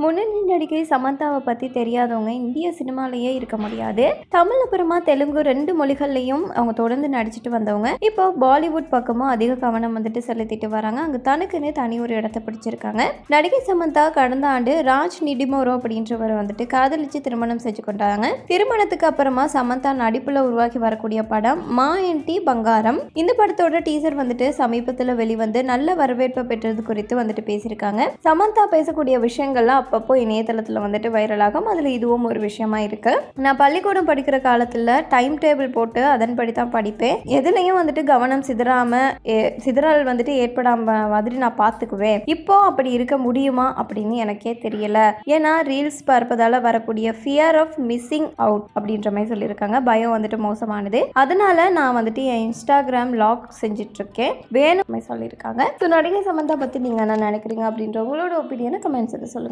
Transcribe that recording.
முன்னணி நடிகை சமந்தாவை பற்றி தெரியாதவங்க இந்திய சினிமாலேயே இருக்க முடியாது. தமிழ் அப்புறமா தெலுங்கு 2 மொழிகள்லையும் அவங்க தொடர்ந்து நடிச்சிட்டு வந்தவங்க. இப்போ பாலிவுட் பக்கமும் அதிக கவனம் செலுத்திட்டு வராங்க. அங்கே தனக்குன்னு தனி ஒரு இடத்த பிடிச்சிருக்காங்க. நடிகை சமந்தா கடந்த ஆண்டு ராஜ் நிடிமோரோ அப்படின்றவரை காதலிச்சு திருமணம் செஞ்சு கொண்டாங்க. திருமணத்துக்கு அப்புறமா சமந்தா நடிப்புல உருவாக்கி வரக்கூடிய படம் மா என்டி பங்காரம். இந்த படத்தோட டீசர் சமீபத்தில் வெளிவந்து நல்ல வரவேற்பை பெற்றது குறித்து பேசியிருக்காங்க. சமந்தா பேசக்கூடிய விஷயங்கள்லாம் அப்பப்போ இணையதளத்தில் வைரலாகும். அதில் இதுவும் ஒரு விஷயமா இருக்கு. நான் பள்ளிக்கூடம் படிக்கிற காலத்தில் டைம் டேபிள் போட்டு அதன்படி தான் படிப்பேன். எதுலையும் கவனம் சிதறல் ஏற்படாம மாதிரி நான் பார்த்துக்குவேன். இப்போ அப்படி இருக்க முடியுமா அப்படின்னு எனக்கே தெரியல. ஏன்னா ரீல்ஸ் பார்ப்பதால வரக்கூடிய ஃபியர் ஆஃப் மிஸ்ஸிங் அவுட் அப்படின்ற மாதிரி சொல்லியிருக்காங்க. பயம் மோசமானது. அதனால நான் என் இன்ஸ்டாகிராம் லாக் செஞ்சுட்டு இருக்கேன் வேணும் சொல்லியிருக்காங்க. ஸோ நடிகை சமந்தா பற்றி நீங்கள் என்ன நினைக்கிறீங்க அப்படின்ற உங்களோட ஒப்பீனியனை கமெண்ட்ஸில் சொல்லுங்கள்.